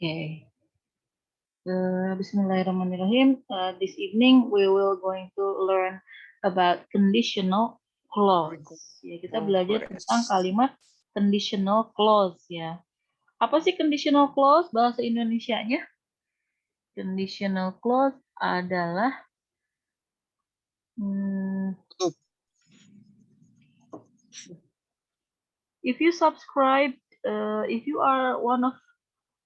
Okay. Bismillahirrahmanirrahim. This evening we will going to learn about conditional clause. Ya, kita belajar tentang kalimat conditional clause ya. Apa sih conditional clause bahasa Indonesianya? Conditional clause adalah if you subscribe, if you are one of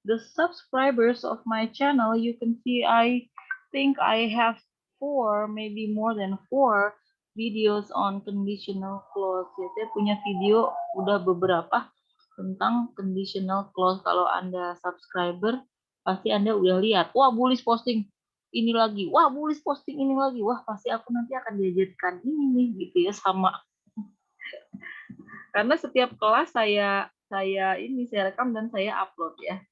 the subscribers of my channel, you can see I think I have 4, maybe more than 4 videos on conditional clause. Ya, saya punya video udah beberapa tentang conditional clause. Kalau Anda subscriber, pasti Anda udah lihat. Wah, Bulis posting ini lagi. Wah, Bulis posting ini lagi. Wah, pasti aku nanti akan diajarkan ini nih, gitu ya, sama. Karena setiap kelas saya rekam dan saya upload ya.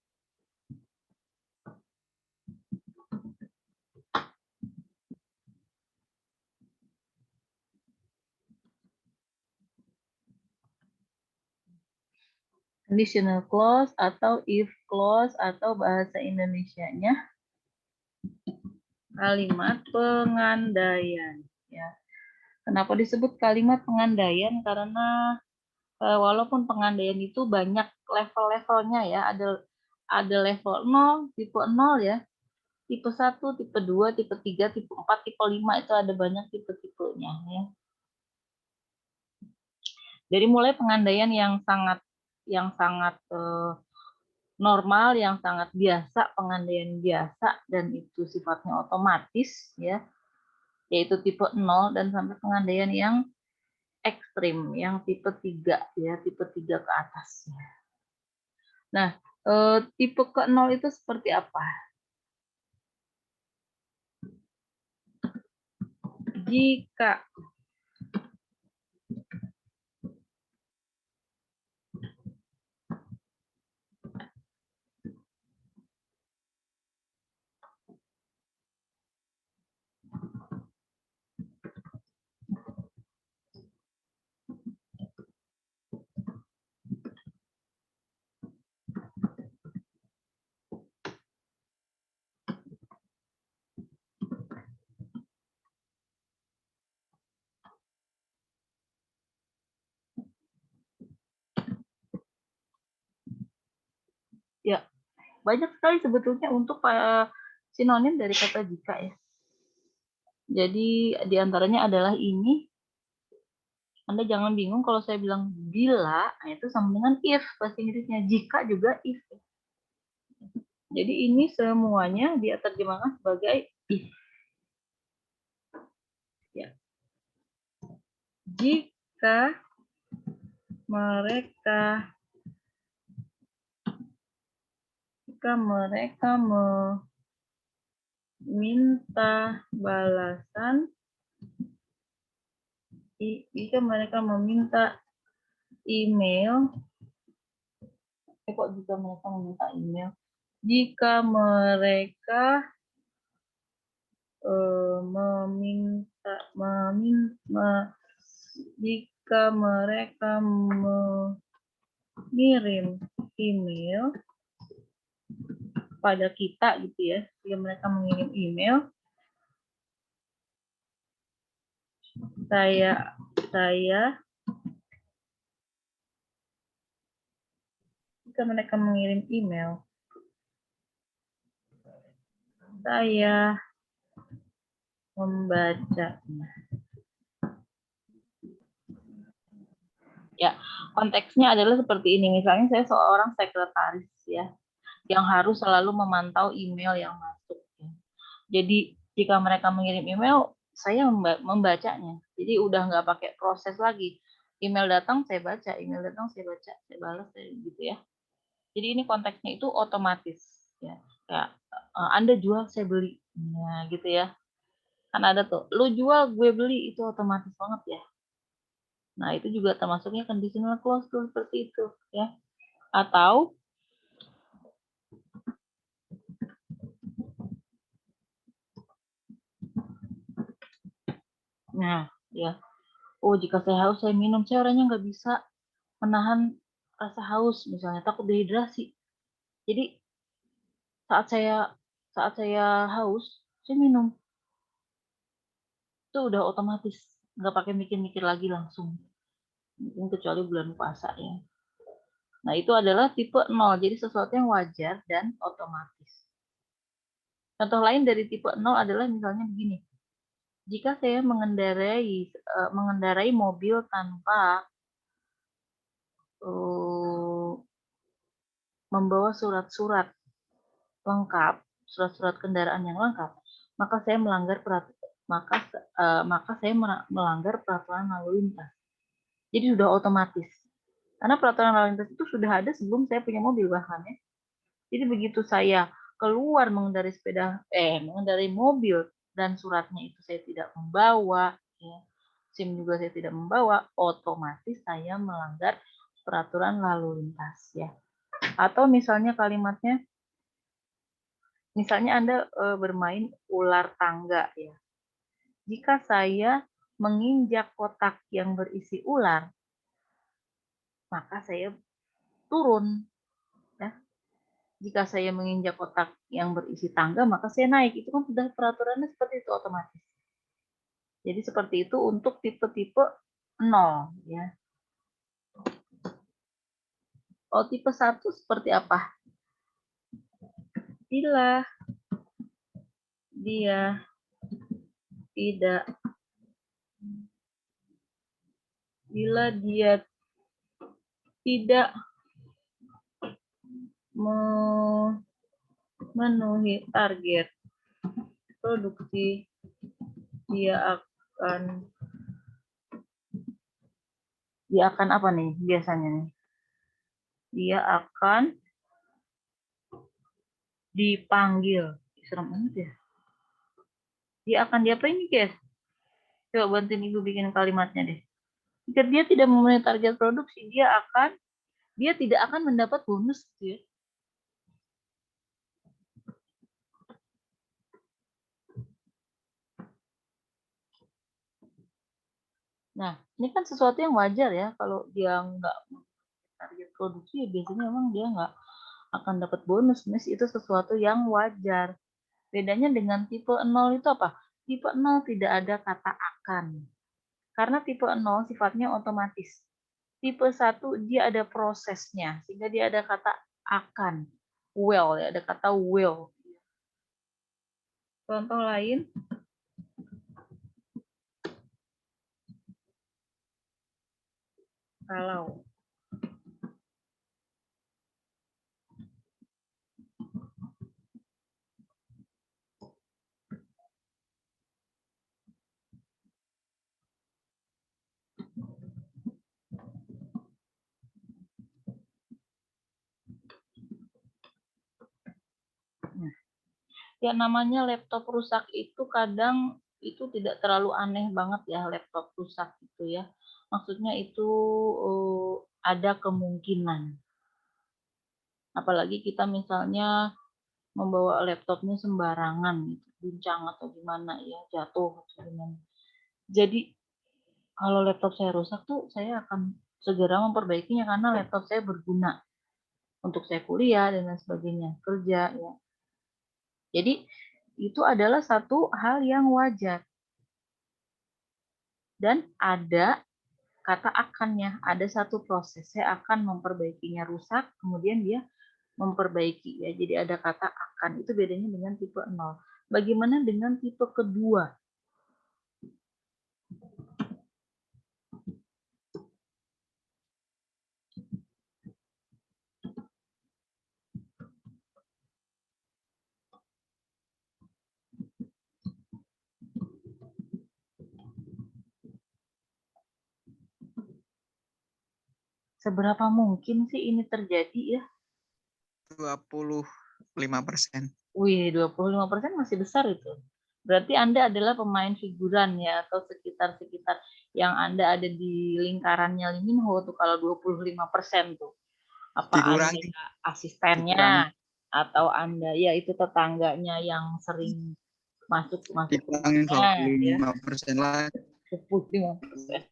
Conditional clause atau if clause atau bahasa Indonesianya kalimat pengandaian ya. Kenapa disebut kalimat pengandaian? Karena walaupun pengandaian itu banyak level-levelnya ya, ada level 0, tipe 0 ya. Tipe 1, tipe 2, tipe 3, tipe 4, tipe 5 itu ada banyak tipe-tipenya ya. Dari mulai pengandaian yang sangat normal, yang sangat biasa, pengandaian biasa dan itu sifatnya otomatis ya, yaitu tipe 0 dan sampai pengandaian yang ekstrim, yang tipe 3 ya, tipe 3 ke atas. Nah, tipe ke 0 itu seperti apa? Jika ya, banyak sekali sebetulnya untuk sinonim dari kata jika ya. Jadi diantaranya adalah ini. Anda jangan bingung kalau saya bilang bila, nah itu sama dengan if, bahasa Inggrisnya. Jika juga if. Jadi ini semuanya dia terjemahkan sebagai if. Ya. Jika mereka meminta balasan, jika mereka meminta email, jika mereka meminta email, jika mereka jika mereka mengirim email pada kita gitu ya, jika mereka mengirim email, saya jika mereka mengirim email, saya membacanya. Ya, konteksnya adalah seperti ini. Misalnya saya seorang sekretaris ya, yang harus selalu memantau email yang masuk. Ya. Jadi jika mereka mengirim email, saya membacanya. Jadi udah nggak pakai proses lagi. Email datang saya baca, email datang saya baca, saya balas gitu ya. Jadi ini konteksnya itu otomatis ya. Kayak Anda jual saya beli. Nah, gitu ya. Kan ada tuh, lu jual gue beli, itu otomatis banget ya. Nah, itu juga termasuknya conditional clause tuh, seperti itu ya. Atau nah, ya. Oh, jika saya haus saya minum. Saya orangnya nggak bisa menahan rasa haus misalnya, takut dehidrasi. Jadi saat saya haus, saya minum. Itu udah otomatis, nggak pakai mikir-mikir lagi langsung. Mungkin kecuali bulan puasa ya. Nah, itu adalah tipe 0, jadi sesuatu yang wajar dan otomatis. Contoh lain dari tipe 0 adalah misalnya begini. Jika saya mengendarai mobil tanpa membawa surat-surat lengkap, surat-surat kendaraan yang lengkap, maka saya melanggar peraturan lalu lintas. Jadi sudah otomatis. Karena peraturan lalu lintas itu sudah ada sebelum saya punya mobil bahkan ya. Jadi begitu saya keluar mengendarai mobil dan suratnya itu saya tidak membawa, ya, SIM juga saya tidak membawa, otomatis saya melanggar peraturan lalu lintas ya. Atau misalnya kalimatnya, misalnya Anda bermain ular tangga ya. Jika saya menginjak kotak yang berisi ular, maka saya turun ya. Jika saya menginjak kotak yang berisi tangga, maka saya naik. Itu kan sudah peraturannya seperti itu otomatis. Jadi seperti itu untuk tipe-tipe 0 ya. Oh, tipe 1 seperti apa? Bila dia tidak memenuhi target produksi, dia akan apa nih biasanya nih? Dia akan dipanggil. Serem banget ya. Dia akan diapain nih, guys? Coba bantuin Ibu bikin kalimatnya deh. Jika dia tidak memenuhi target produksi, dia tidak akan mendapat bonus gitu ya. Nah, ini kan sesuatu yang wajar ya. Kalau dia nggak target produksi, ya biasanya memang dia nggak akan dapat bonus. Itu sesuatu yang wajar. Bedanya dengan tipe 0 itu apa? Tipe 0 tidak ada kata akan. Karena tipe 0 sifatnya otomatis. Tipe 1 dia ada prosesnya, sehingga dia ada kata akan. Will, ya, ada kata will. Contoh lain. Kalau ya namanya laptop rusak itu kadang itu tidak terlalu aneh banget ya, laptop rusak itu ya. Maksudnya itu ada kemungkinan. Apalagi kita misalnya membawa laptopnya sembarangan, gitu, guncang atau gimana ya, jatuh atau gimana. Jadi kalau laptop saya rusak tuh saya akan segera memperbaikinya karena laptop saya berguna untuk saya kuliah dan lain sebagainya, kerja ya. Jadi itu adalah satu hal yang wajar. Dan ada kata akannya, ada satu proses. Saya akan memperbaikinya rusak, kemudian dia memperbaiki ya. Jadi ada kata akan. Itu bedanya dengan tipe 0. Bagaimana dengan tipe kedua? Seberapa mungkin sih ini terjadi ya? 25%. Wih, 25% masih besar itu. Berarti Anda adalah pemain figuran ya, atau sekitar-sekitar yang Anda ada di lingkarannya Liminho tuh kalau 25% tuh. Apa Anda Dikurangi. asistennya, atau Anda ya itu tetangganya yang sering masuk Dikurangin ya. 25% lagi. 25%.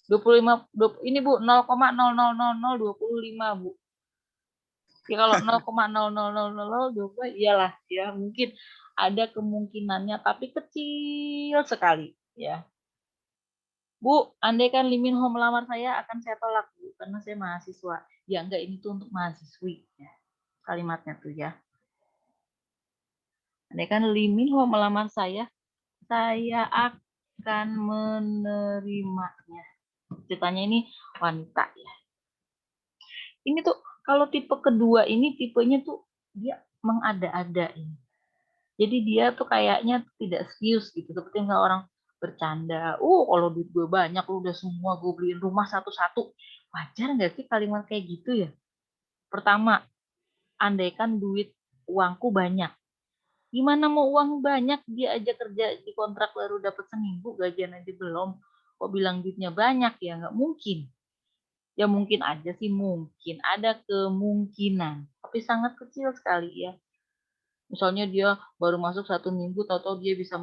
25 ini Bu 0,00025 Bu. Ya kalau 0,00002 iyalah ya mungkin ada kemungkinannya tapi kecil sekali ya. Bu, andai kan Lee Min Ho melamar saya akan saya tolak Bu karena saya mahasiswa. Ya enggak ini tuh untuk mahasiswi ya. Kalimatnya tuh ya. Andai kan Lee Min Ho melamar saya akan menerimanya. Ceritanya ini wanita ya. Ini tuh kalau tipe kedua ini tipenya tuh dia mengada-ada ini. Jadi dia tuh kayaknya tidak serius gitu. Seperti nggak orang bercanda. Kalau duit gue banyak, lu udah semua gue beliin rumah satu-satu. Wajar nggak sih kalimat kayak gitu ya? Pertama, andaikan duit uangku banyak. Gimana mau uang banyak? Dia aja kerja di kontrak baru dapat seminggu, gajian aja belum. Kok bilang duitnya banyak ya? Nggak mungkin. Ya mungkin aja sih mungkin. Ada kemungkinan. Tapi sangat kecil sekali ya. Misalnya dia baru masuk 1 minggu, tahu-tahu dia bisa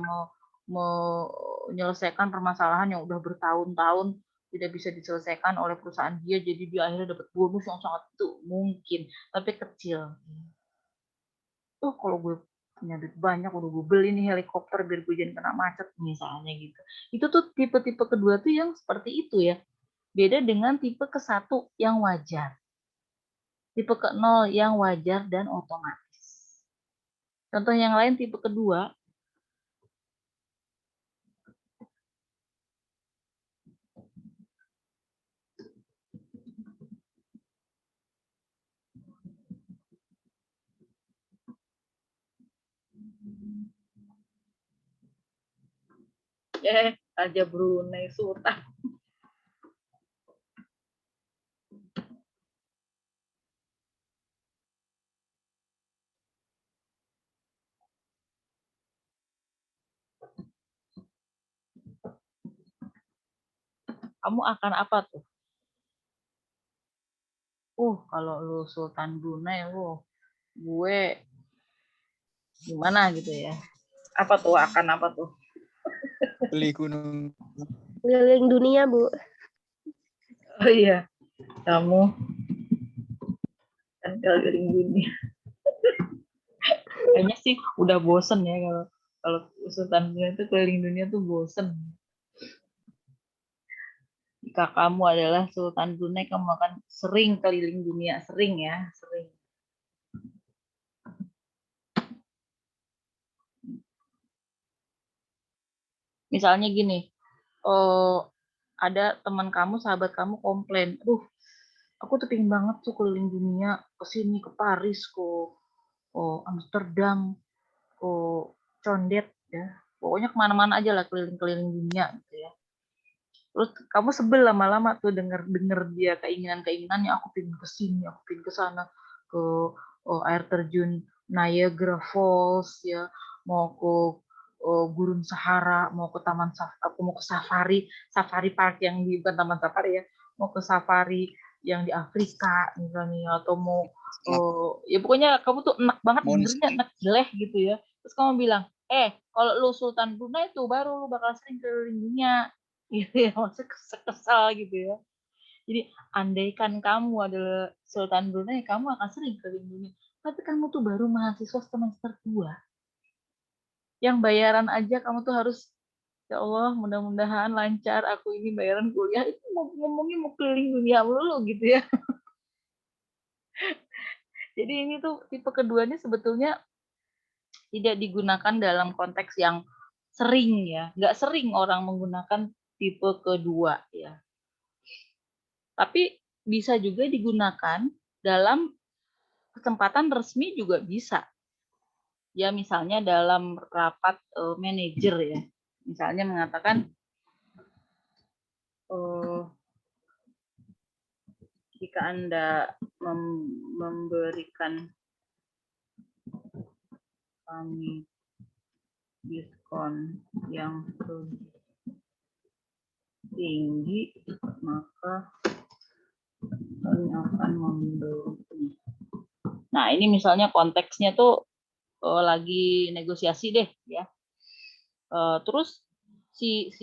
menyelesaikan permasalahan yang udah bertahun-tahun tidak bisa diselesaikan oleh perusahaan dia, jadi dia akhirnya dapat bonus yang sangat itu mungkin, tapi kecil. Kalau gue punya duit banyak, udah gue beli nih helikopter biar gue jangan kena macet misalnya gitu. Itu tuh tipe-tipe kedua tuh yang seperti itu ya. Beda dengan tipe ke-1 yang wajar. Tipe ke-0 yang wajar dan otomatis. Contoh yang lain tipe kedua, Raja Brunei Sultan. Kamu akan apa tuh? Kalau lu Sultan Brunei, gue gimana gitu ya? Apa tuh? Akan apa tuh? Beli gunung. Keliling dunia, Bu. Oh iya, kamu kan keliling dunia. Kayaknya sih udah bosen ya kalau Sultan Brunei itu keliling dunia tuh bosen. Jika kamu adalah Sultan Brunei, kamu akan sering keliling dunia, sering ya, sering. Misalnya gini, ada teman kamu, sahabat kamu komplain, aku tuh pengen banget tuh keliling dunia, ke sini, ke Paris, ke Amsterdam, ke Condet, ya. Pokoknya kemana-mana aja lah keliling-keliling dunia gitu ya. Terus kamu sebel lama-lama tuh denger dia keinginan-keinginannya, aku pengen ke sini, aku pengen ke sana, ke air terjun Niagara Falls ya, mau ke Gurun Sahara, mau ke aku mau ke safari park yang di bukan taman safari ya, mau ke safari yang di Afrika misalnya, atau mau ya pokoknya kamu tuh enak banget dengernya, enak jelek gitu ya. Terus kamu bilang, kalau lu Sultan Brunei tuh baru lu bakal sering keliling dunia gitu ya, maksudnya kesel gitu ya. Jadi andaikan kamu adalah Sultan Brunei, kamu akan sering keliling dunia. Tapi kamu tuh baru mahasiswa semester 2. Yang bayaran aja kamu tuh harus, ya Allah mudah-mudahan lancar aku ini bayaran kuliah, itu ngomongnya mau keliling dunia melulu gitu ya. Jadi ini tuh tipe keduanya sebetulnya tidak digunakan dalam konteks yang sering ya. Nggak sering orang menggunakan tipe kedua ya. Tapi bisa juga digunakan dalam kesempatan resmi juga bisa. Ya misalnya dalam rapat manajer ya. Misalnya mengatakan jika Anda memberikan kami diskon yang tinggi, maka kami akan membeli. Nah, ini misalnya konteksnya tuh lagi negosiasi deh ya. Terus si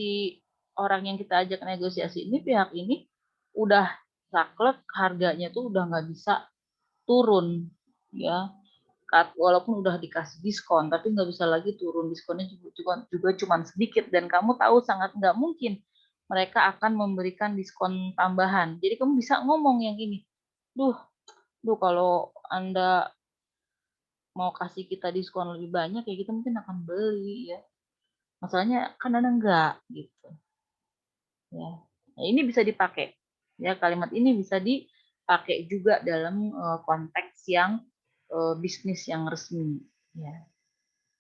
orang yang kita ajak negosiasi ini, pihak ini udah saklek harganya tuh udah nggak bisa turun, ya. Walaupun udah dikasih diskon, tapi nggak bisa lagi turun, diskonnya juga cuma sedikit, dan kamu tahu sangat nggak mungkin mereka akan memberikan diskon tambahan. Jadi kamu bisa ngomong yang ini, duh kalau Anda mau kasih kita diskon lebih banyak ya kita mungkin akan beli ya. Masalahnya kan Anda enggak gitu. Ya. Nah, ini bisa dipakai. Ya, kalimat ini bisa dipakai juga dalam konteks yang bisnis yang resmi ya.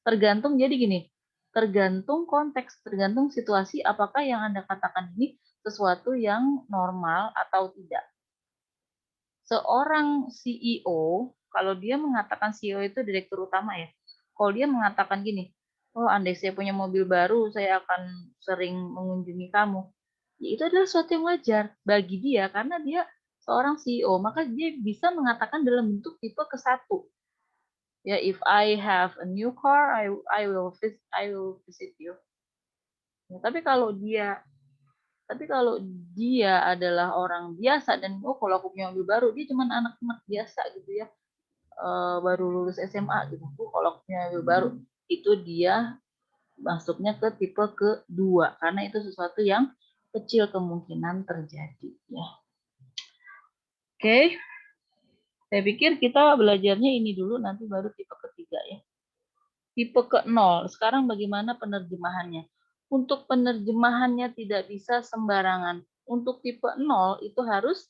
Tergantung, jadi gini, tergantung konteks, tergantung situasi apakah yang Anda katakan ini sesuatu yang normal atau tidak. Seorang CEO, kalau dia mengatakan, CEO itu direktur utama ya, kalau dia mengatakan gini, oh andai saya punya mobil baru, saya akan sering mengunjungi kamu. Ya, itu adalah sesuatu yang wajar bagi dia karena dia seorang CEO, maka dia bisa mengatakan dalam bentuk tipe ke-1. Ya, if I have a new car, I will visit you. Ya, tapi kalau dia adalah orang biasa dan kalau aku punya mobil baru, dia cuma anak-anak biasa gitu ya, baru lulus SMA gitu. Kalau aku punya mobil baru, itu dia masuknya ke tipe ke-2 karena itu sesuatu yang kecil kemungkinan terjadi ya. Oke. Saya pikir kita belajarnya ini dulu, nanti baru tipe ke-3 ya. Tipe ke-0, sekarang bagaimana penerjemahannya? Untuk penerjemahannya tidak bisa sembarangan. Untuk tipe 0 itu harus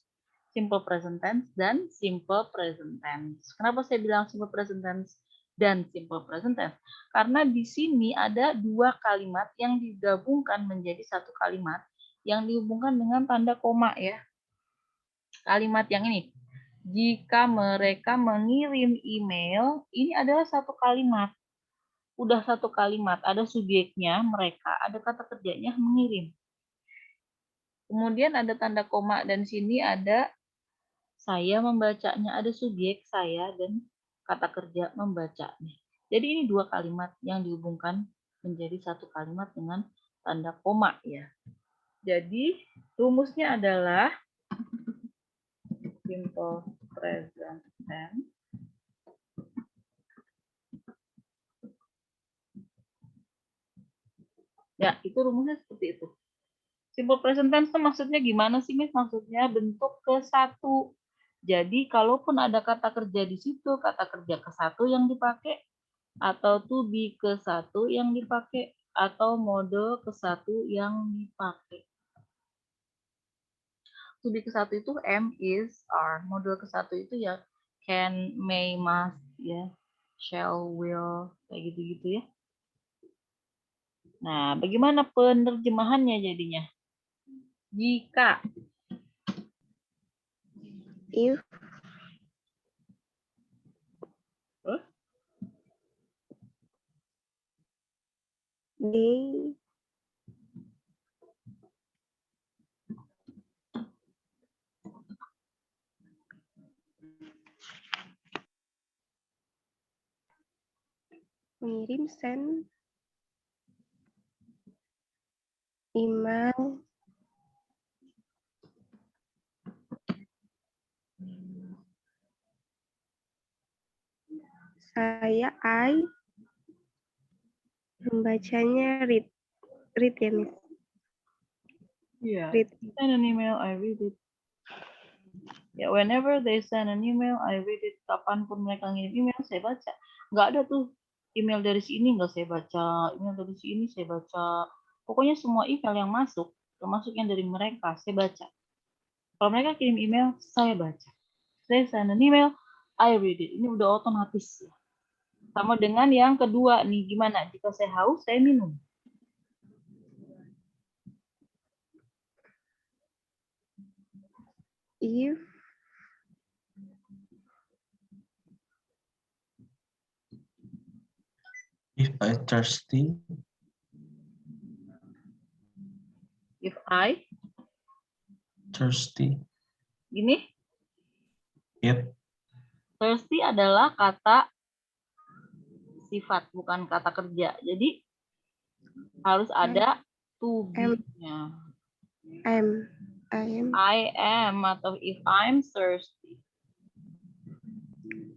simple present tense dan simple present tense. Kenapa saya bilang simple present tense dan simple present tense? Karena di sini ada 2 kalimat yang digabungkan menjadi 1 kalimat yang dihubungkan dengan tanda koma ya. Kalimat yang ini, jika mereka mengirim email, ini adalah 1 kalimat. Udah 1 kalimat, ada subjeknya mereka, ada kata kerjanya mengirim. Kemudian ada tanda koma dan sini ada saya membacanya, ada subjek saya dan kata kerja membacanya. Jadi ini 2 kalimat yang dihubungkan menjadi 1 kalimat dengan tanda koma ya. Jadi rumusnya adalah simple present tense. Ya, itu rumusnya seperti itu. Simple present tense itu maksudnya gimana sih, Miss? Maksudnya bentuk ke-1. Jadi, kalaupun ada kata kerja di situ, kata kerja ke-1 yang dipakai, atau to be ke-1 yang dipakai, atau mode ke-1 yang dipakai. To be ke-1 itu am, is, are. Mode ke-1 itu ya can, may, must, ya, shall, will, kayak gitu-gitu ya. Nah, bagaimana penerjemahannya jadinya? Jika. If. They. Mengirim, send. Email. Saya, I. Membacanya read. Read ya, Miss? Yeah. Read. Send an email, I read it. Ya, whenever they send an email, I read it. Kapanpun mereka ngirim email, saya baca. Nggak ada tuh email dari sini nggak saya baca, email dari sini saya baca. Pokoknya semua email yang masuk, termasuk yang dari mereka, saya baca. Kalau mereka kirim email, saya baca. They send an email, I read it. Ini udah otomatis. Sama dengan yang kedua nih, gimana? Jika saya haus, saya minum. If I thirsty. If I Thirsty. Gini? Yep. Thirsty adalah kata sifat, bukan kata kerja. Jadi harus ada to be-nya. I am atau if I'm thirsty.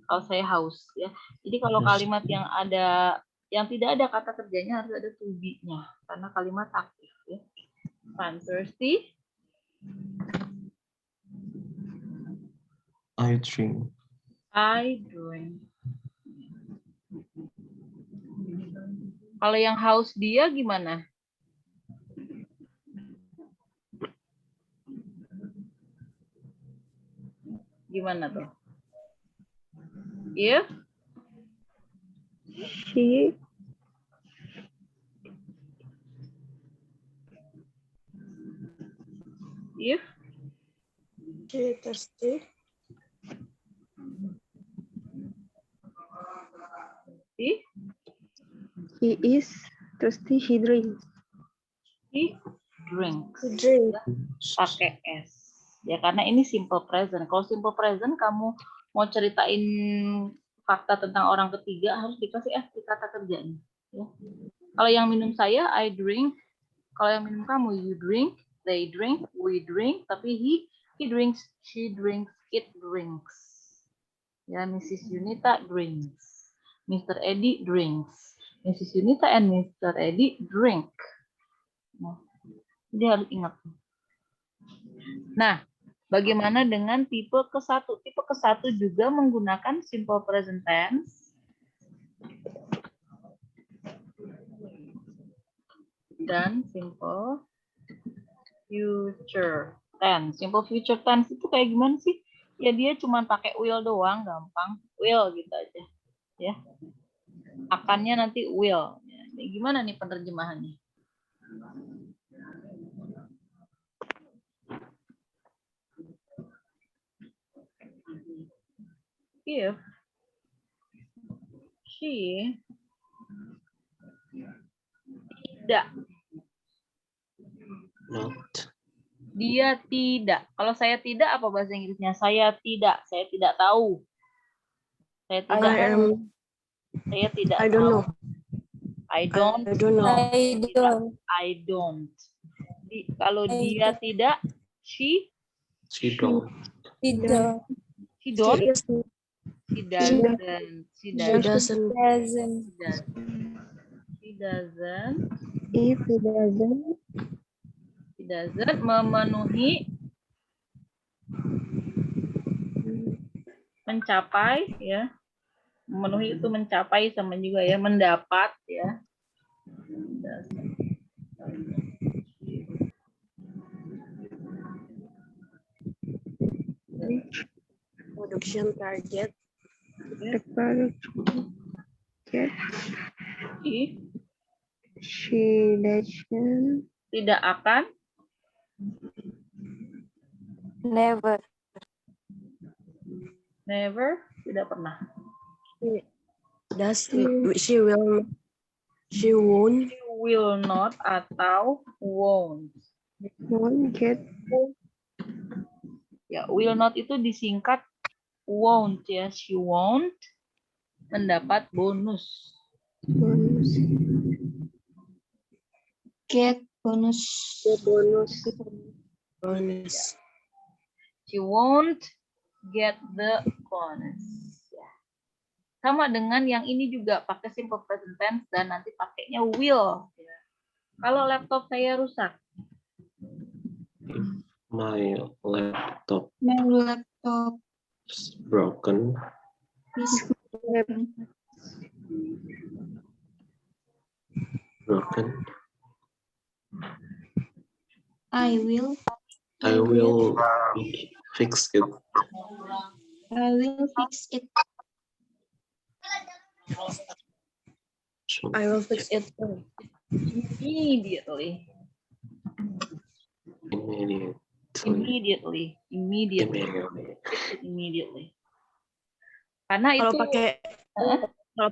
Kalau saya haus ya. Jadi kalau kalimat yang tidak ada kata kerjanya harus ada to be-nya karena kalimat aktif ya. I'm thirsty. I drink. I drink. Kalau yang haus dia gimana? Gimana tuh? If She thirsty. He is thirsty. He drinks. he drinks. Drink. Pakai S. Ya karena ini simple present. Kalau simple present kamu mau ceritain fakta tentang orang ketiga harus dikasih S di kata kerjanya. Ya. Kalau yang minum saya, I drink. Kalau yang minum kamu, you drink, they drink, we drink. Tapi he drinks, she drinks, it drinks. Ya, Mrs. Yunita drinks. Mr. Eddie drinks. Mrs. Yunita and Mr. Eddie drink. Nah, jadi harus ingat. Nah, bagaimana dengan tipe ke-1? Tipe ke-1 juga menggunakan simple present tense dan simple future tense. Simple future tense itu kayak gimana sih? Ya dia cuma pakai will doang, gampang. Will gitu aja. Ya. Akannya nanti will. Ya, gimana nih penerjemahannya? If she tidak, Not. dia tidak. Kalau saya tidak, apa bahasa Inggrisnya? Saya tidak tahu. Saya tidak tahu. Saya tidak I don't tahu. know. I don't I don't know. know. I don't. Jadi, kalau dia tidak, she Don't. Tidak. she don't, She is. she doesn't, she doesn't, Doesn't. she doesn't, If he doesn't. she doesn't memenuhi, mencapai ya. Memenuhi itu mencapai sama juga ya, mendapat ya. Production target. The production target. If She doesn't. tidak akan, Never. never, tidak pernah. She will. She won't. She will not atau won't. Won't get. Ya, will not itu disingkat won't ya. She won't mendapat bonus. Bonus. Get bonus. Bonus. Bonus. She won't get the bonus. Ya. Sama dengan yang ini juga pakai simple present tense dan nanti pakainya will. Ya. Kalau laptop saya rusak, My laptop My laptop is broken. is Broken. I will fix it. I will fix it. I will fix it. immediately. Immediately. Immediately. Karena Kalau itu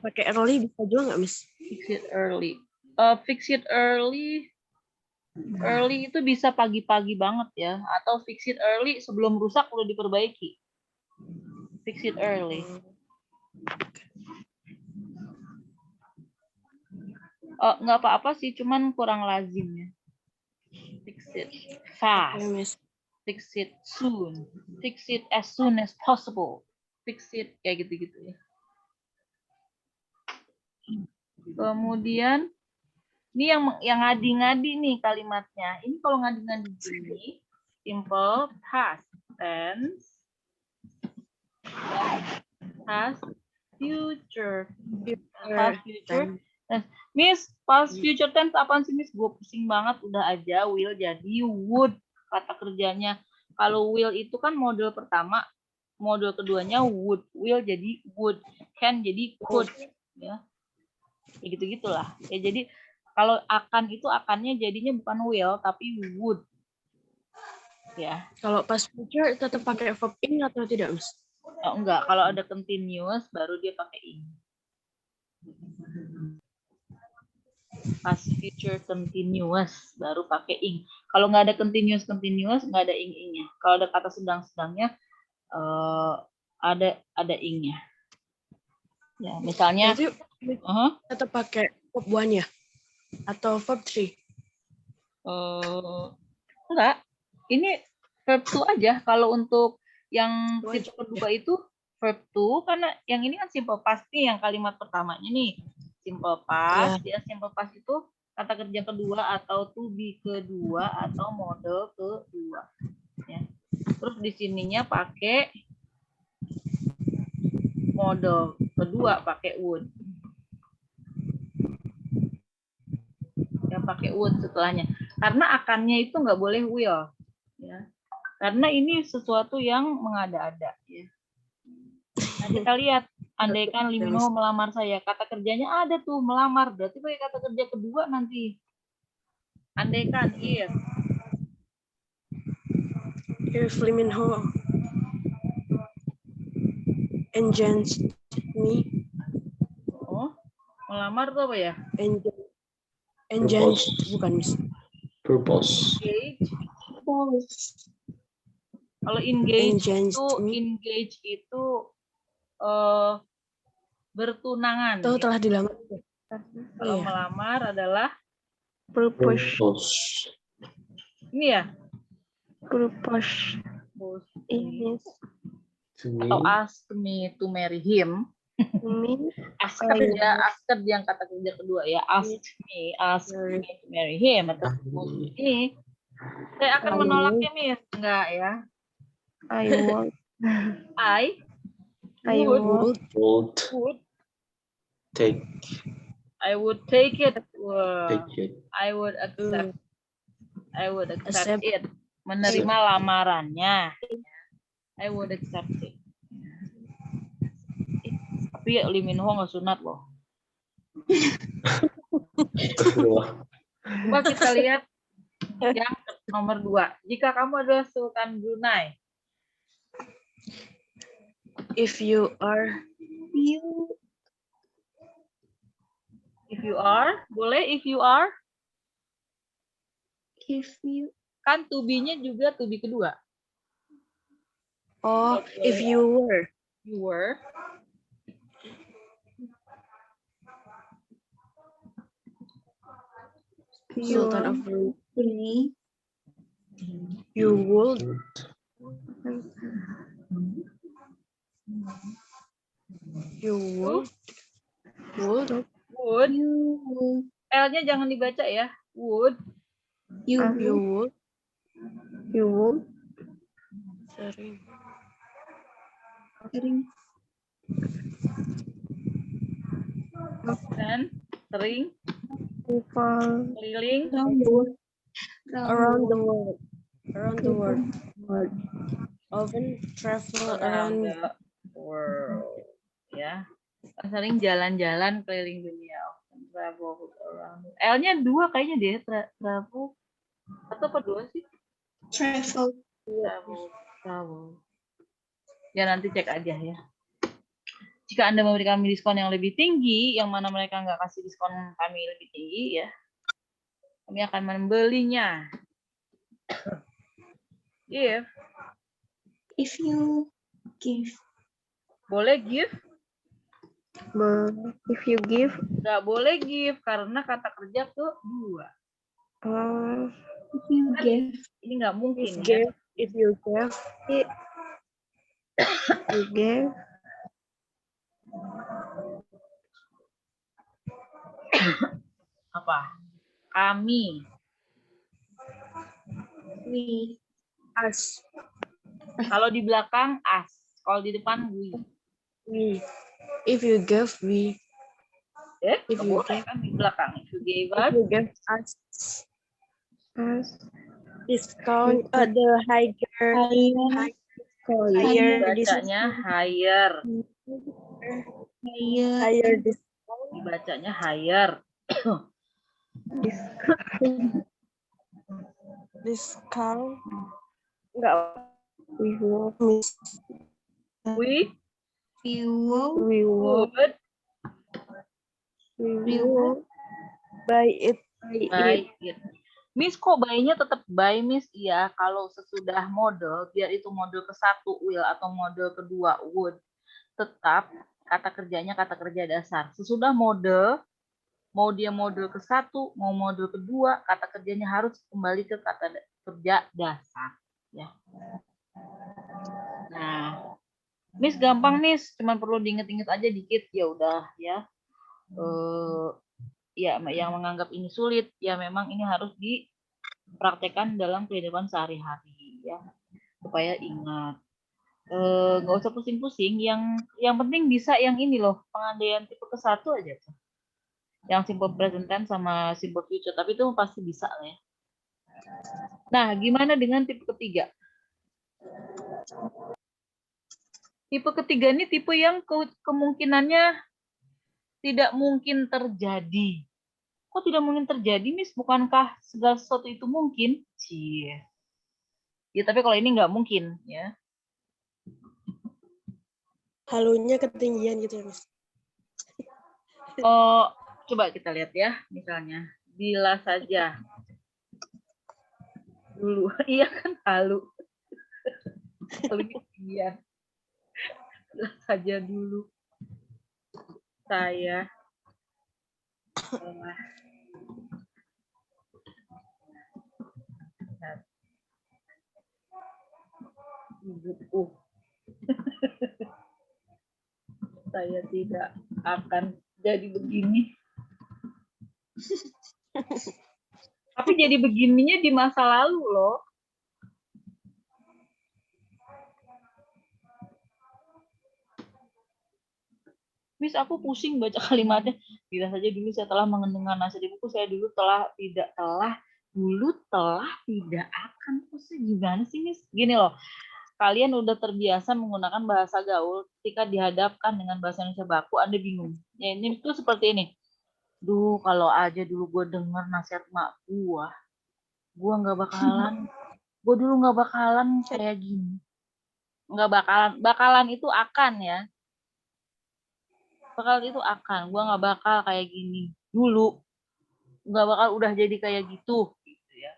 pakai early bisa juga nggak, Miss? fix it early. Fix it early. Early itu bisa pagi-pagi banget ya, atau fix it early sebelum rusak udah diperbaiki. Fix it early. Nggak apa-apa sih, cuman kurang lazim ya. Fix it fast. Miss. Fix it soon. Fix it as soon as possible. fix it, kayak gitu-gitu ya. Kemudian ini yang ngadi-ngadi nih kalimatnya. Ini kalau ngadi-ngadi gini, simple past tense, past future, past future. Miss, past future tense apaan sih Miss? Gue pusing banget, udah aja will jadi would kata kerjanya. Kalau will itu kan model pertama, model keduanya would, will jadi would, can jadi could, ya. Ya gitu-gitulah. Ya jadi kalau akan itu akannya jadinya bukan will tapi would. Ya. Kalau past future tetap pakai verb in atau tidak, Miss? Oh, enggak, kalau ada continuous baru dia pakai ing. Past future continuous baru pakai ing. Kalau nggak ada continuous nggak ada ing-ingnya. Kalau ada kata sedang-sedangnya ada ingnya. Ya, misalnya Berarti tetap pakai verb 1 ya? Atau verb 3? Enggak. Ini verb to aja. Kalau untuk yang tipe kedua itu verb to, karena yang ini kan simple past nih, yang kalimat pertamanya nih. Simple past, dia simple past itu kata kerja kedua atau to be kedua atau model kedua. Ya. Terus di sininya pakai model kedua, pakai would. Ya, pakai would setelahnya. Karena akannya itu nggak boleh will. Ya. Karena ini sesuatu yang mengada-ada. Ya. Nah, kita lihat, andaikan Lee Min Ho melamar saya, kata kerjanya ada tuh melamar, berarti pakai kata kerja kedua nanti. Andaikan If Lee Min Ho engaged me. Oh, melamar tuh apa ya? Engaged, bukan, Miss. Purpose. Kalau engage itu bertunangan. Tahu telah dilamar. Kalau melamar adalah Purpose. ini ya. Purpose. Is Atau ask me to marry him. Ask yang kata kerja kedua ya. Ask me to marry him. Atau ini saya akan menolaknya, Miss. Enggak ya. I would. I would take. I would take it. Wow. Take it. I would accept. I would accept it. Menerima lamarannya. I would accept it. Tapi Lee Min Ho nggak sunat loh. Coba kita lihat yang nomor 2. Jika kamu adalah Sultan Brunei. If you are, boleh if you are. If you. Kan to be-nya juga to be kedua. Oh, if you were. You were. Sultan of Brunei. You would. You would. Would. You would. L-nya jangan dibaca ya. Would. You would. You would. Sering. Dan sering. Keliling. Around the world. Often travel around the world. Ya. Sering jalan-jalan keliling dunia. Often travel around. L-nya 2 kayaknya deh. Travel. Atau apa 2 sih? Travel. Ya nanti cek aja ya. Jika Anda memberikan kami diskon yang lebih tinggi, yang mana mereka nggak kasih diskon kami lebih tinggi ya, kami akan membelinya. If you give. Boleh give? If you give. Nggak boleh give karena kata kerja kedua. If you give. Ini nggak mungkin. If you give. You give. Apa? Kami. We. Us. Kalau di belakang us. Kalau di depan we. We. If you give, we. If Nggak you boleh give. kan di belakang. If you gave If us. you give us Us. discount, the higher Dibacanya higher. higher discount. Dibacanya higher. Discount. Enggak. We will. We We will. We will. would We will Buy it. buy it. Miss, kok buy-nya tetap buy, Miss? Iya, kalau sesudah model, biar itu model ke-1 will atau model kedua would, tetap kata kerjanya kata kerja dasar. Sesudah model, mau dia model ke-1, mau model kedua, kata kerjanya harus kembali ke kata kerja dasar. Ya. Nah, Miss gampang, Miss. Cuman perlu diinget-inget aja dikit. Ya udah, ya. Ya, yang menganggap ini sulit, ya memang ini harus dipraktekkan dalam kehidupan sehari-hari, ya, supaya ingat. Nggak usah pusing-pusing. Yang penting bisa yang ini loh, pengandaian tipe ke-1 aja tuh. Yang simple present tense sama simple future, tapi itu pasti bisa lah ya. Nah, gimana dengan tipe ketiga? Tipe ketiga ini tipe yang kemungkinannya tidak mungkin terjadi. Kok tidak mungkin terjadi, Miss? Bukankah segala sesuatu itu mungkin? Cie. Ya, tapi kalau ini nggak mungkin, ya. Halunya ketinggian gitu ya, Mas. Oh, coba kita lihat ya, misalnya. Bila saja. Dulu. Iya kan, halu. Halunya ketinggian. Bila saja dulu. Saya telah hidupku. Saya tidak akan jadi begini. Tapi jadi begininya di masa lalu loh. Miss, aku pusing baca kalimatnya. Bila saja dulu saya telah mendengar nasihat ibuku, saya dulu tidak akan. Pusing gimana sih, Miss? Gini loh. Kalian udah terbiasa menggunakan bahasa gaul, ketika dihadapkan dengan bahasa Indonesia baku, Anda bingung. Ya, ini tuh seperti ini. Duh, kalau aja dulu gue denger nasihat mak gue nggak bakalan, gue dulu nggak bakalan kayak gini. Nggak bakalan itu akan ya. Bakal itu akan, gue nggak bakal kayak gini dulu, nggak bakal udah jadi kayak gitu ya.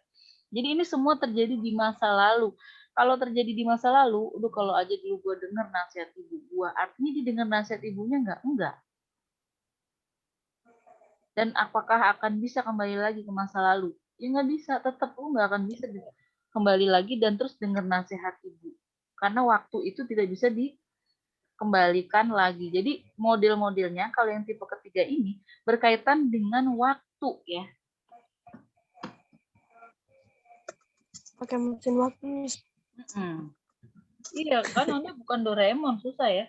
Jadi ini semua terjadi di masa lalu. Kalau terjadi di masa lalu, udah kalau aja dulu gue denger nasihat ibu gue, artinya didengar nasihat ibunya enggak. Dan apakah akan bisa kembali lagi ke masa lalu? Ya nggak bisa, tetap lu nggak akan bisa kembali lagi dan terus dengar nasihat ibu, karena waktu itu tidak bisa dikembalikan lagi. Jadi model-modelnya kalau yang tipe ketiga ini berkaitan dengan waktu ya. Pakai mesin waktu, Miss. Iya kan, Anda bukan Doraemon, susah ya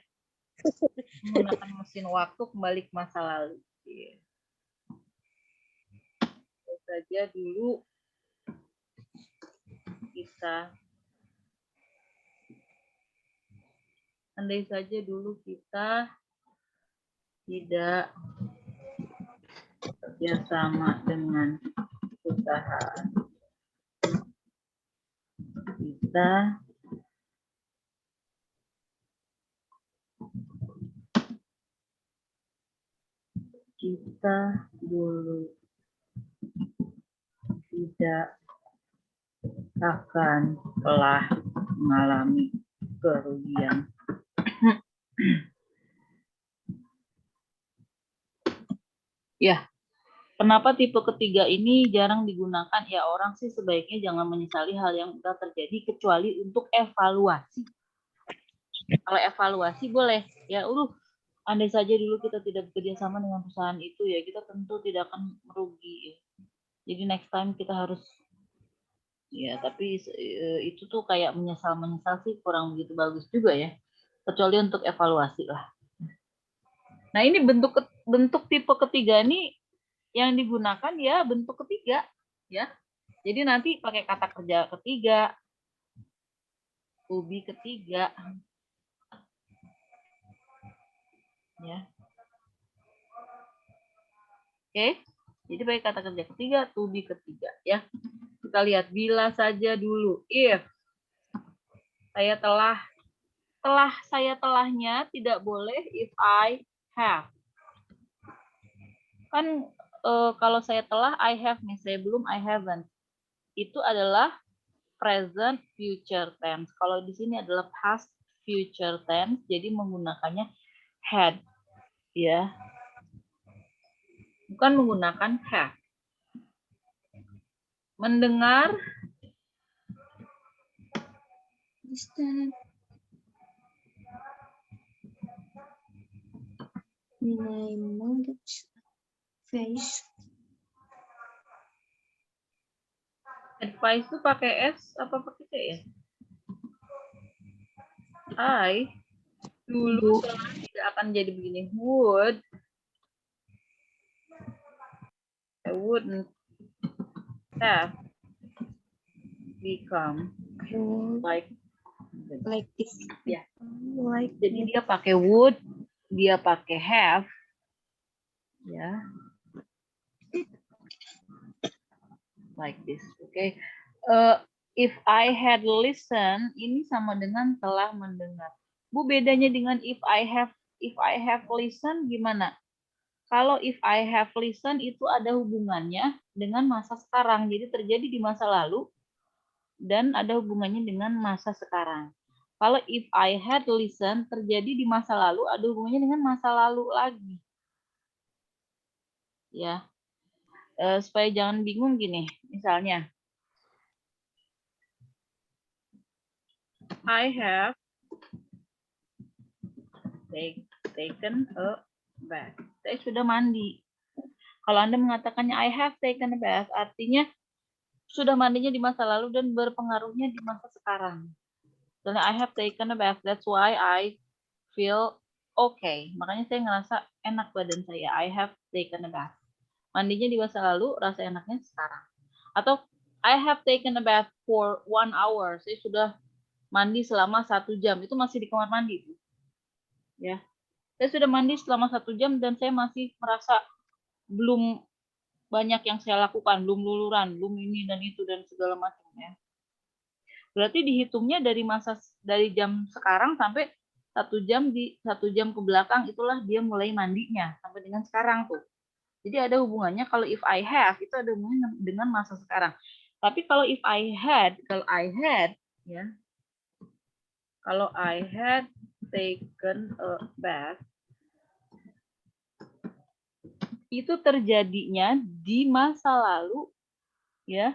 menggunakan mesin waktu kembali ke masa lalu. Iya. Saja dulu kita, andai saja dulu kita tidak kerjasama dengan perusahaan, kita dulu tidak akan telah mengalami kerugian. Ya, kenapa tipe ketiga ini jarang digunakan? Ya, orang sih sebaiknya jangan menyesali hal yang sudah terjadi kecuali untuk evaluasi. Kalau evaluasi boleh, ya andai saja dulu kita tidak bekerja sama dengan perusahaan itu ya, kita tentu tidak akan merugi. Ya. Jadi next time kita harus ya, tapi itu tuh kayak menyesal sih kurang begitu bagus juga ya. Kecuali untuk evaluasi lah. Nah, ini bentuk tipe ketiga ini yang digunakan ya bentuk ketiga ya. Jadi nanti pakai kata kerja ketiga, to be ketiga. Ya. Oke. Jadi pakai kata kerja ketiga, to be ketiga ya. Kita lihat bila saja dulu. If saya telahnya tidak boleh if I have. Kan kalau saya telah I have nih, saya belum I haven't. Itu adalah present future tense. Kalau di sini adalah past future tense, jadi menggunakannya had ya. Bukan menggunakan have. Mendengar My mortgage face. advice itu pakai S apa pakai T ya? I dulu tidak akan jadi begini. I wouldn't have become like This. ya. Like Jadi dia pakai would, dia pakai have, ya. Like this, oke. Okay. If I had listened, ini sama dengan telah mendengar. Bu, bedanya dengan if I have listened gimana? Kalau if I have listened itu ada hubungannya dengan masa sekarang. Jadi terjadi di masa lalu dan ada hubungannya dengan masa sekarang. Kalau if I had listened terjadi di masa lalu, ada hubungannya dengan masa lalu lagi. Ya. Supaya jangan bingung gini. Misalnya I have taken a bath. Saya sudah mandi. Kalau Anda mengatakannya I have taken a bath, artinya sudah mandinya di masa lalu dan berpengaruhnya di masa sekarang. Soalnya I have taken a bath, that's why I feel okay. Makanya saya ngerasa enak badan saya. I have taken a bath. Mandinya di masa lalu, rasa enaknya sekarang. Atau I have taken a bath for 1 hour. Saya sudah mandi selama 1 jam. Itu masih di kamar mandi. Ya. Saya sudah mandi selama 1 jam dan saya masih merasa belum banyak yang saya lakukan, belum luluran, belum ini dan itu dan segala macam ya. Berarti dihitungnya dari jam sekarang sampai 1 jam ke belakang itulah dia mulai mandinya sampai dengan sekarang tuh. Jadi ada hubungannya kalau if I have itu ada hubungannya dengan masa sekarang. Tapi kalau if I had ya. Kalau I had taken a bath itu terjadinya di masa lalu ya.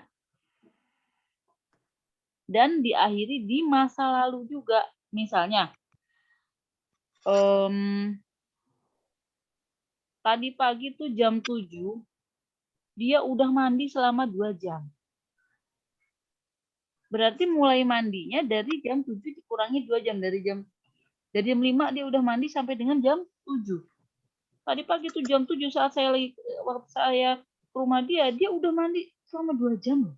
Dan diakhiri di masa lalu juga. Misalnya, tadi pagi tuh jam 7, dia udah mandi selama 2 jam. Berarti mulai mandinya dari jam 7 dikurangi 2 jam. Dari jam 5 dia udah mandi sampai dengan jam 7. Tadi pagi tuh jam 7 waktu saya ke rumah dia udah mandi selama 2 jam.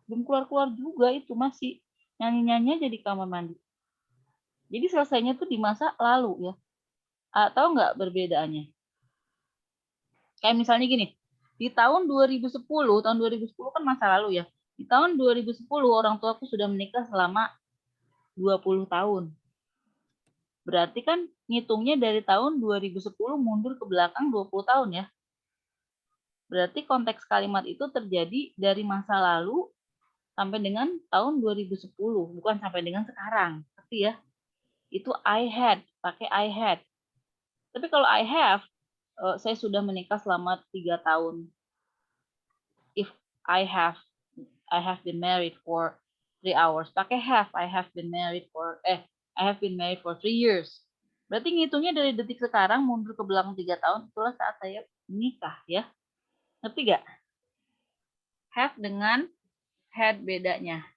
Belum keluar-keluar juga itu masih nyanyi-nyanyi aja di kamar mandi. Jadi selesainya tuh di masa lalu ya. Atau enggak perbedaannya? Kayak misalnya gini, di tahun 2010 kan masa lalu ya. Di tahun 2010 orang tuaku sudah menikah selama 20 tahun. Berarti kan ngitungnya dari tahun 2010 mundur ke belakang 20 tahun ya. Berarti konteks kalimat itu terjadi dari masa lalu sampai dengan tahun 2010, bukan sampai dengan sekarang. Tapi ya, itu I had, pakai I had. Tapi kalau I have, saya sudah menikah selama 3 tahun. If I have been married for 3 hours. Pakai have, I have been married for 3 years. Berarti ngitungnya dari detik sekarang mundur ke belakang 3 tahun, itulah saat saya menikah ya. Ngerti gak? Have dengan had bedanya.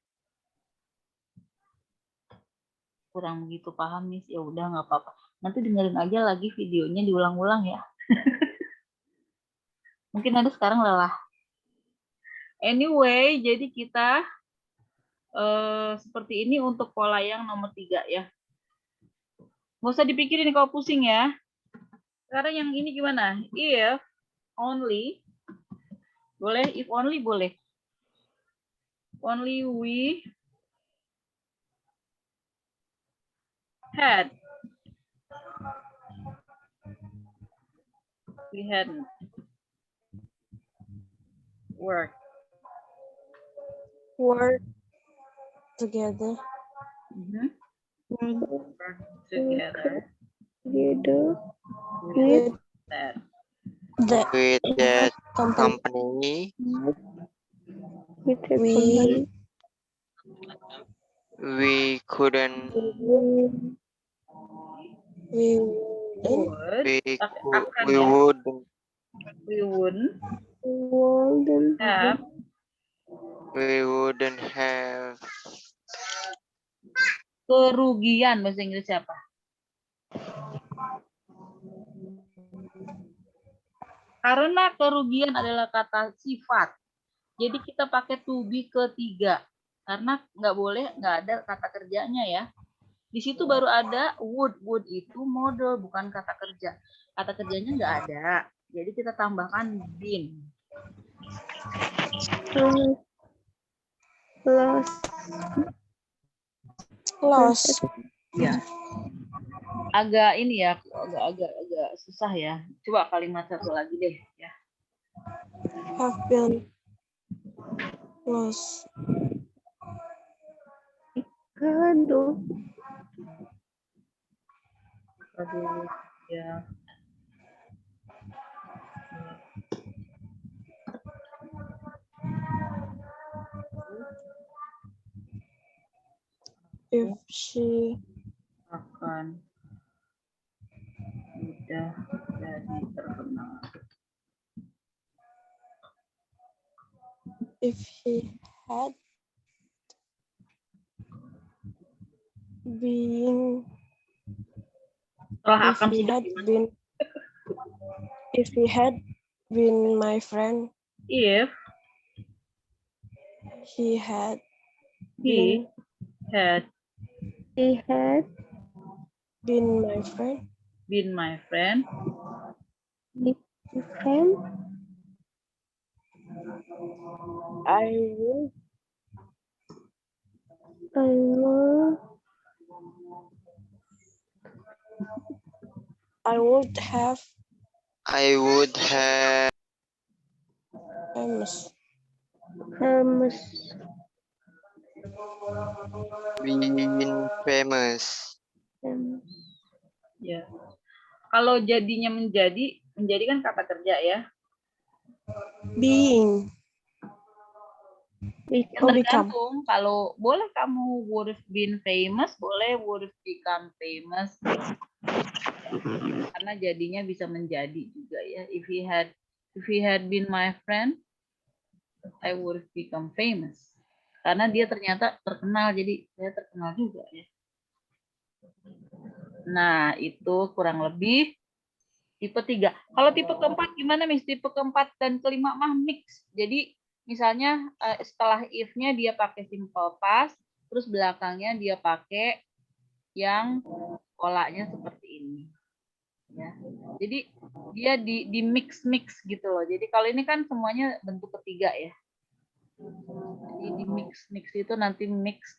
Kurang begitu paham nih, ya udah nggak apa-apa. Nanti dengerin aja lagi videonya diulang-ulang ya. Mungkin Anda sekarang lelah. Anyway, jadi kita seperti ini untuk pola yang nomor 3 ya. Nggak usah dipikirin kalau pusing ya. Sekarang yang ini gimana? If only, boleh, if only boleh. Only we had work together. Work together With that the With that company, company, we we couldn't, we would we, pakai cou- akan we ya. wouldn't, We wouldn't have we wouldn't have kerugian, bahasa Inggris siapa? Karena kerugian adalah kata sifat. Jadi kita pakai to be ketiga. Karena nggak boleh, nggak ada kata kerjanya ya. Di situ baru ada would. Would itu model, bukan kata kerja. Kata kerjanya nggak ada. Jadi kita tambahkan been. lost. Ya. Agak ini ya, agak susah ya. Coba kalimat satu lagi deh ya. Have been lost. Aduh, ya. If she Akan mudah jadi terkenal. if he had been Setelah if akan he sudah had been if he had been my friend, if he had he had been my friend, been my friend, I would have I would have famous. been famous. ya. Kalau jadinya menjadi kan kata kerja ya. Being. Ya, tergantung. Kalau boleh kamu would have been famous, boleh would have become famous. Karena jadinya bisa menjadi juga ya. If he had been my friend, I would have become famous. Karena dia ternyata terkenal, jadi saya terkenal juga ya. Nah, itu kurang lebih tipe 3. Kalau tipe keempat gimana, Miss? Tipe keempat dan kelima mah mix. Jadi misalnya setelah if-nya dia pakai simple past, terus belakangnya dia pakai yang polanya seperti ini. Ya. Jadi dia di mix gitu loh. Jadi kalau ini kan semuanya bentuk ketiga ya. Jadi di mix itu nanti mix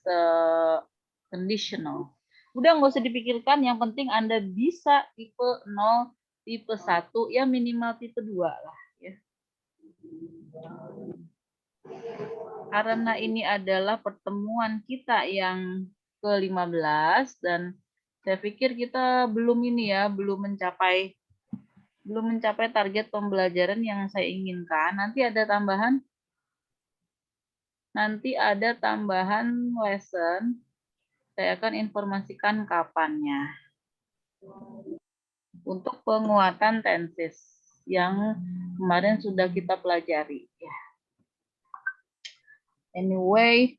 conditional. Udah nggak usah dipikirkan, yang penting Anda bisa tipe 0, tipe 1, ya minimal tipe 2 lah ya. Karena ini adalah pertemuan kita yang ke-15 dan saya pikir kita belum mencapai target pembelajaran yang saya inginkan. Nanti ada tambahan lesson. Saya akan informasikan kapannya. untuk penguatan tenses yang kemarin sudah kita pelajari. Ya. Anyway,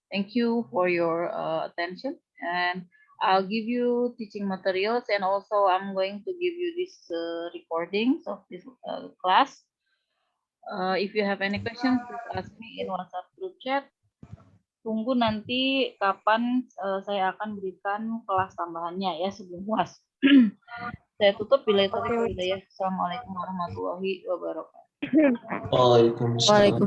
thank you for your attention, and I'll give you teaching materials, and also I'm going to give you this recordings of this class. If you have any questions, please ask me in WhatsApp group chat. Tunggu nanti kapan saya akan berikan kelas tambahannya ya sebelum UAS. Saya tutup bila itu hidayah. Assalamualaikum warahmatullahi wabarakatuh. Waalaikumsalam.